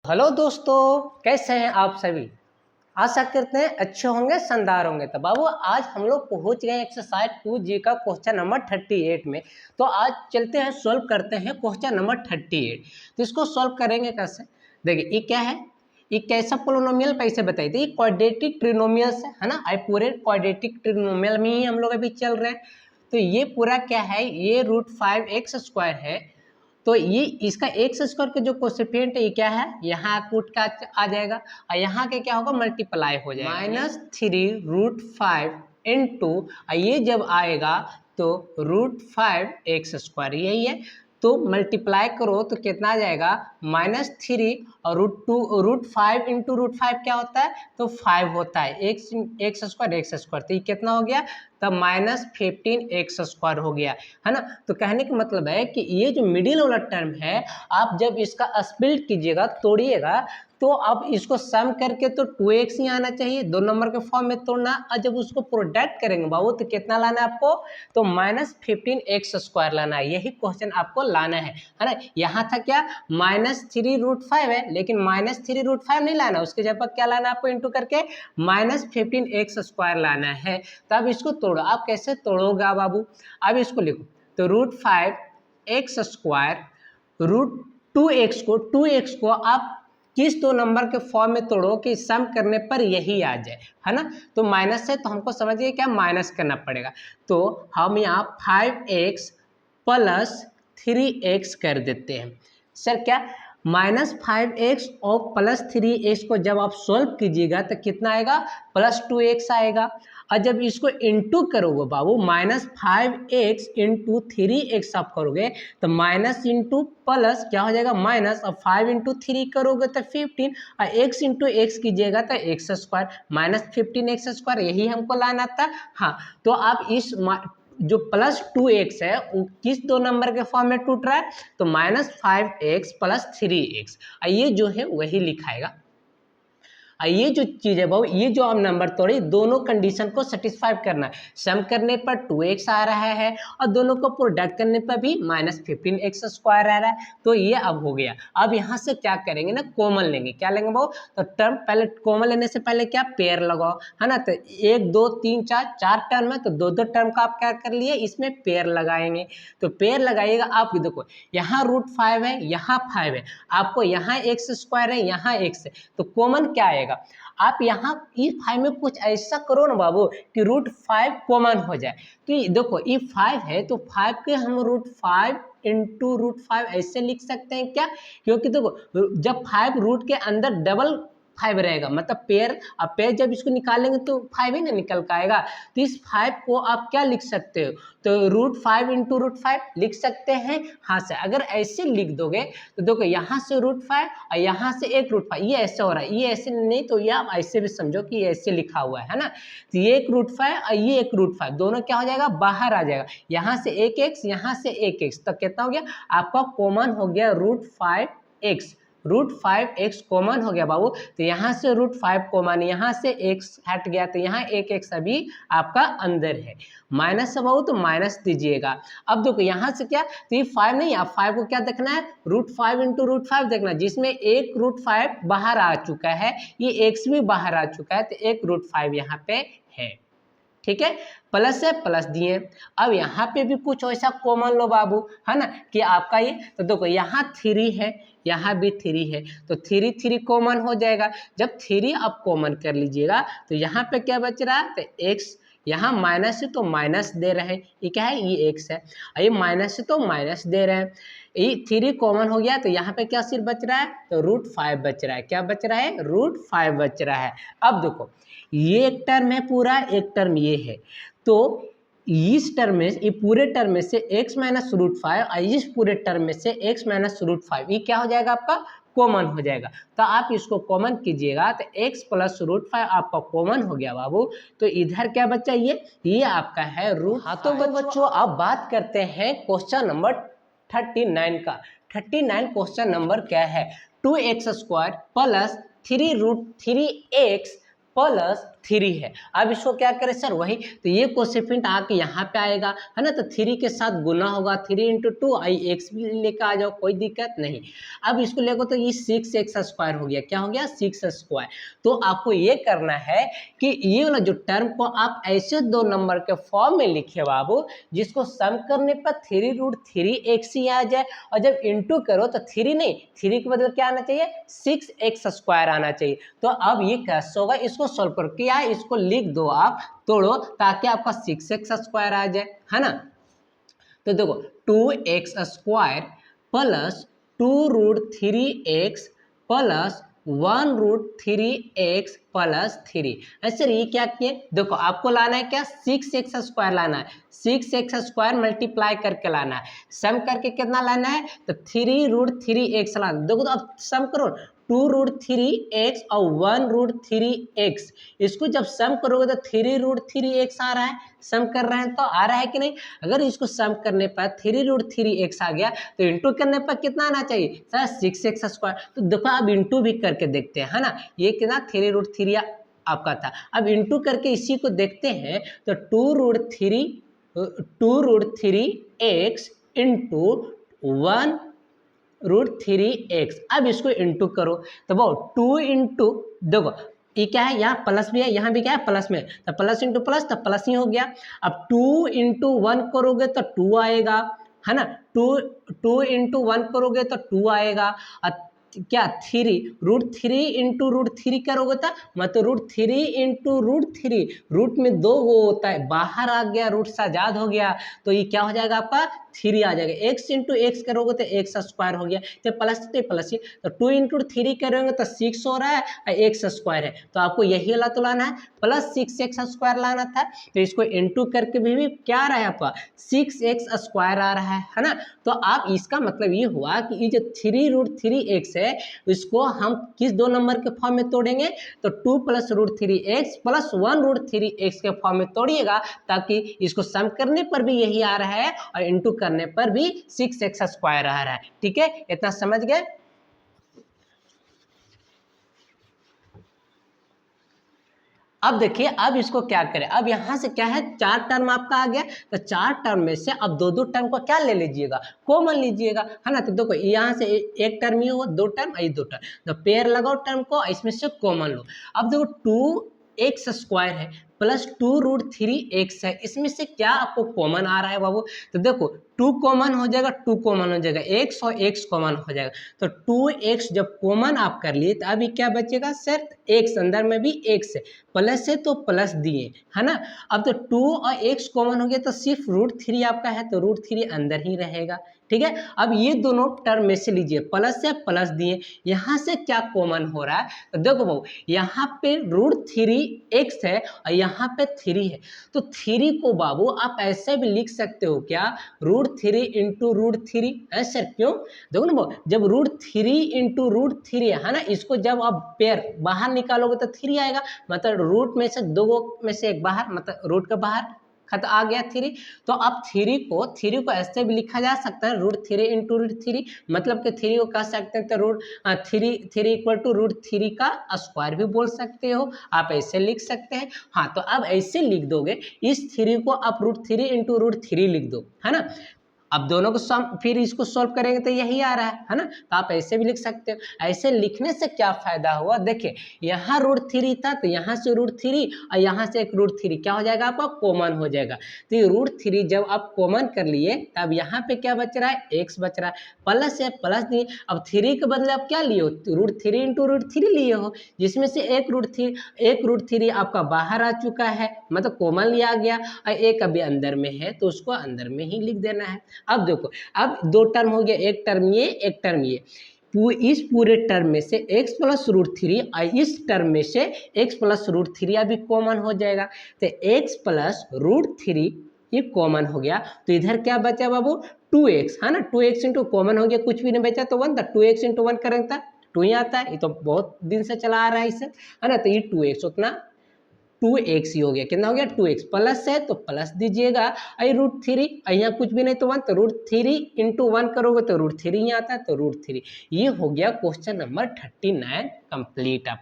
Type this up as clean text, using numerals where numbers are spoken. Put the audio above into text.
Hello दोस्तों, कैसे हैं आप सभी। आशा करते हैं अच्छे होंगे, शानदार होंगे। तो बाबू आज हम लोग पहुंच गए एक्सरसाइज 2G का क्वेश्चन नंबर 38 में। तो आज चलते हैं, सॉल्व करते हैं क्वेश्चन नंबर 38। तो इसको सॉल्व करेंगे कैसे, देखिए ये क्या है, ये कैसा पोलिनोमियल पैसे बताइए। तो ये क्वाड्रेटिक ट्रिनोमियल्स है ना, आई पूरे क्वाड्रेटिक ट्रिनोमियल में ही हम लोग अभी चल रहे हैं। तो ये पूरा क्या है, ये √5x² है। तो ये इसका एक्स स्क्वायर का जो कोसेफिशिएंट है ये क्या है, यहाँ पुट का आ जाएगा और यहाँ के क्या होगा, मल्टीप्लाई हो जाएगा -3√5 इंटू, ये जब आएगा तो √5x², यही है। तो मल्टीप्लाई करो तो कितना आ जाएगा, -3 और √5 इंटू √5 क्या होता है, तो 5 होता है। x², तो ये कितना हो गया, तब -15x² हो गया, है ना। तो कहने का मतलब है कि ये जो मिडिल वाला टर्म है, आप जब इसका स्प्लिट कीजिएगा, तोड़िएगा, तो अब इसको सम करके तो 2x ही आना चाहिए, 2 नंबर के फॉर्म में तोड़ना। और जब उसको प्रोडक्ट करेंगे बाबू तो कितना लाना है आपको, तो -15x² लाना है। यही क्वेश्चन आपको लाना है ना। यहाँ था क्या, -3√5 है, लेकिन -3√5 नहीं लाना, उसके जगह क्या लाना है आपको, इंटू करके -15x² लाना है। तब इसको तोड़ो, आप कैसे तोड़ोगे बाबू, अब इसको लिखो, तो √5x² √2x को आप किस 2 नंबर के फॉर्म में तोड़ो कि सम करने पर यही आ जाए, है ना। तो माइनस है तो हमको समझिए क्या, माइनस करना पड़ेगा। तो हम यहाँ 5x + 3x कर देते हैं। सर क्या, -5x और +3x को जब आप सॉल्व कीजिएगा तो कितना आएगा, +2x आएगा। और जब इसको इंटू करोगे बाबू, -5x इंटू 3x आप करोगे तो माइनस इंटू प्लस क्या हो जाएगा, माइनस। और 5 इंटू 3 करोगे तो 15, और x इंटू एक्स कीजिएगा तो x² -15x², यही हमको लाना था। हाँ, तो आप इस जो +2x है वो किस 2 नंबर के फॉर्म में टूट रहा है, तो -5x + 3x, ये जो है वही लिखाएगा। ये जो चीज़ है बाबू, ये जो आप नंबर तोड़े, दोनों कंडीशन को सेटिस्फाई करना है। सम करने पर 2x आ रहा है और दोनों को प्रोडक्ट करने पर भी -15x² आ रहा है। तो ये अब हो गया। अब यहाँ से क्या करेंगे ना, कॉमन लेंगे। क्या लेंगे बाबू, तो टर्म पहले कॉमन लेने से पहले क्या, पेयर लगाओ, है ना। तो 1 2 3 4 टर्म है, तो 2 टर्म का आप क्या कर लिए, इसमें पेयर लगाएंगे। तो पेयर लगाइएगा, आप देखो यहाँ √5 है, यहाँ 5 है, आपको यहाँ x² है, यहाँ x है, तो कॉमन क्या आएगा, आप यहाँ इस 5 में कुछ ऐसा करो ना बाबू कि √5 कॉमन हो जाए। तो ये देखो, ये 5 है तो 5 के हम √5 इंटू √5 ऐसे लिख सकते हैं क्या, क्योंकि देखो जब 5 रूट के अंदर डबल 5 रहेगा, मतलब पेयर, अब पेयर जब इसको निकालेंगे तो 5 ही ना निकल का आएगा। तो इस 5 को आप क्या लिख सकते हो, तो √5 इंटू √5 लिख सकते हैं। हाँ से अगर ऐसे लिख दोगे तो देखो यहाँ से √5 और यहाँ से एक √5, ये ऐसे हो रहा है, ये ऐसे नहीं, तो ये आप ऐसे भी समझो कि ये ऐसे लिखा हुआ है ना। तो ये एक √5 और ये एक √5, दोनों क्या हो जाएगा, बाहर आ जाएगा। यहाँ से एक x, यहाँ से एक x, तो कितना हो गया आपका, कॉमन हो गया √5x। √5x कॉमन हो गया बाबू। तो यहाँ से √5 कॉमन, यहाँ से x हट गया, तो यहाँ एक x अभी आपका अंदर है। माइनस है बाबू, तो माइनस दीजिएगा। अब देखो यहाँ से क्या, तो ये 5 नहीं, अब 5 को क्या देखना है, √5 इंटू √5 देखना, जिसमें एक √5 बाहर आ चुका है, ये x भी बाहर आ चुका है, तो एक √5 यहाँ पे है। ठीक है, प्लस है, प्लस दिए। अब यहाँ पे भी कुछ ऐसा कॉमन लो बाबू, है ना, कि आपका ये, तो देखो यहाँ 3 है, यहाँ भी 3 है, तो 3 कॉमन हो जाएगा। जब 3 आप कॉमन कर लीजिएगा तो यहाँ पे क्या बच रहा है, तो x, यहाँ माइनस है तो माइनस दे रहे हैं, ये क्या है, ये x है, और ये माइनस है तो माइनस दे रहे हैं। ये 3 कॉमन हो गया, तो यहाँ पे क्या सिर्फ बच रहा है, तो √5 बच रहा है। क्या बच रहा है, √5 बच रहा है। अब देखो ये एक टर्म है पूरा, एक टर्म ये है, तो इस टर्म में, ये पूरे टर्म में से x - √5 और इस पूरे टर्म में से x - √5, ये क्या हो जाएगा आपका, कॉमन हो जाएगा। तो आप इसको कॉमन कीजिएगा तो x + √5 आपका कॉमन हो गया बाबू। तो इधर क्या बच्चा, ये आपका है √5। हाँ तो बच्चों अब बात करते हैं क्वेश्चन नंबर 39 का। 39 क्वेश्चन नंबर क्या है, 2x² + 3√3x + 3 है। अब इसको क्या करें सर, वही तो ये कोसेफिशिएंट आके यहाँ पे आएगा, है ना, तो 3 के साथ गुना होगा, 3 इंटू 2 आई एक्स भी लेकर आ जाओ, कोई दिक्कत नहीं। अब इसको लेको तो ये 6x² हो गया, क्या हो गया 6² तो आपको ये करना है कि ये वाला जो टर्म को आप ऐसे दो नंबर के फॉर्म में लिखिए बाबू, जिसको सम करने पर 3√3x ही आ जाए, और जब इंटू करो तो 3 नहीं, 3 के बदले क्या आना चाहिए 6x² आना चाहिए। तो अब ये कैसे होगा, इसको सोल्व करो, क्या इसको लिख दो आप, तोड़ो, ताकि आपका 6x² आ जाए, है ना। तो देखो 2x² plus 2√3x plus 1√3x plus 3। ऐसे ये क्या किए, देखो आपको लाना है क्या 6x² लाना है, 6x² मल्टीप्लाई करके लाना है, सम करके कितना लाना है तो 3√3x लाना। देखो तो अब सम करो 2√3x और 1√3x, इसको जब सम करोगे तो 3√3x आ रहा है, सम कर रहे हैं तो आ रहा है कि नहीं। अगर इसको सम करने पर 3√3x आ गया तो इंटू करने पर कितना आना चाहिए सर 6x²। तो देखो अब इंटू भी करके देखते हैं, है ना, ये कितना 3√3 आपका था। अब इंटू करके इसी को देखते हैं तो 2√3x इंटू 1√3x। अब इसको इंटू करो तो वो 2 इंटू, देखो ये क्या है, यहाँ प्लस भी है, यहाँ भी क्या है प्लस में, तो प्लस इंटू प्लस तो प्लस ही हो गया। अब 2 इंटू 1 करोगे तो 2 आएगा, है ना, 2 इंटू 1 करोगे तो 2 आएगा। क्या 3√3 इंटू √3 करोगे तो मतलब √3 इंटू √3, रूट में 2 वो होता है, बाहर आ गया, रूट से आजाद हो गया, तो ये क्या हो जाएगा आपका 3 आ जाएगा। x इंटू एक्स करोगे तो x² हो गया, तो प्लस तो प्लस ही, तो 2 इंटू 3 करोगे तो 6 हो रहा है और x² है, तो आपको यही वाला तो लाना है, प्लस 6x² लाना था। तो इसको इंटू करके भी क्या आ रहा है आपका 6x² आ रहा है ना। तो आप इसका मतलब ये हुआ कि ये जो 3√3x है, इसको हम किस दो नंबर के फॉर्म में तोड़ेंगे तो 2 + √3x प्लस 1√3x के फॉर्म में तोड़िएगा, ताकि इसको सम करने पर भी यही आ रहा है और इंटू करने पर भी 6x² आ रहा है। ठीक है, इतना समझ गए। अब देखिए, अब इसको क्या करें, अब यहाँ से क्या है 4 टर्म आपका आ गया, तो 4 टर्म में से अब 2 टर्म को क्या ले लीजिएगा, कॉमन लीजिएगा, है ना। तो देखो यहाँ से एक टर्म ये हो, 2 टर्म ये 2 टर्म, तो पेयर लगाओ टर्म को, इसमें से कॉमन लो। अब देखो 2x² है प्लस 2√3x है, इसमें से क्या आपको कॉमन आ रहा है बाबू, तो देखो 2 कॉमन हो जाएगा, 2 कॉमन हो जाएगा, x और x कॉमन हो जाएगा, तो 2x जब कॉमन आप कर लिए तो अभी क्या बचेगा सर x, अंदर में भी x है, प्लस है तो प्लस दिए, है ना। अब तो 2 और x कॉमन हो गया तो सिर्फ √3 आपका है, तो √3 अंदर ही रहेगा। ठीक है, अब ये दोनों टर्म में से लीजिए, प्लस से प्लस दिए, यहाँ से क्या कॉमन हो रहा है, तो देखो बाबू यहाँ पे √3x है और यहाँ पे 3 है, तो 3 को बाबू आप ऐसे भी लिख सकते हो क्या √3 इंटू √3, ऐसे क्यों, देखो ना बाबू जब √3 इंटू √3 है ना, इसको जब आप पेयर बाहर निकालोगे तो 3 आएगा, मतलब रूट में से 2 में से एक बाहर, मतलब रूट के बाहर खत आ गया 3। तो आप 3 को ऐसे भी लिखा जा सकता है √3 इंटू √3, मतलब कि 3 को कह सकते हैं तो √3 इक्वल टू √3 का स्क्वायर भी बोल सकते हो, आप ऐसे लिख सकते हैं। हाँ, तो अब ऐसे लिख दोगे, इस 3 को आप √3 इंटू √3 लिख दो, है ना। अब दोनों को सम, फिर इसको सॉल्व करेंगे तो यही आ रहा है ना, तो आप ऐसे भी लिख सकते हो। ऐसे लिखने से क्या फायदा हुआ, देखिए यहाँ √3 था तो यहाँ से √3 और यहाँ से एक √3 क्या हो जाएगा आपका कॉमन हो जाएगा, तो ये √3 जब आप कॉमन कर लिए तब यहाँ पे क्या बच रहा है x बच रहा है, प्लस है प्लस दिए। अब 3 के बदले आप क्या लिए हो, √3 इंटू √3 लिए हो, जिसमें से एक √3 आपका बाहर आ चुका है, मतलब कॉमन लिया गया, और एक अभी अंदर में है तो उसको अंदर में ही लिख देना है। अब देखो, अब 2 टर्म हो गया, एक टर्म ये एक टर्म ये, इस पूरे टर्म में से x प्लस √3 और इस टर्म में से x प्लस √3 अभी कॉमन हो जाएगा, तो x प्लस √3 ये कॉमन हो गया, तो इधर क्या बचा बाबू 2x, है ना, 2x इंटू कॉमन हो गया, कुछ भी नहीं बचा तो 1 था, 2x इंटू 1 करेंगे था 2 ही आता है, ये तो बहुत दिन से चला आ रहा है इससे, है ना, तो ये 2x उतना 2x ही हो गया, कितना हो गया 2x, प्लस है तो प्लस दीजिएगा, आई √3 यहाँ कुछ भी नहीं तो 1, तो √3 इंटू 1 करोगे तो √3 ही आता है, तो √3। ये हो गया क्वेश्चन नंबर 39 कंप्लीट।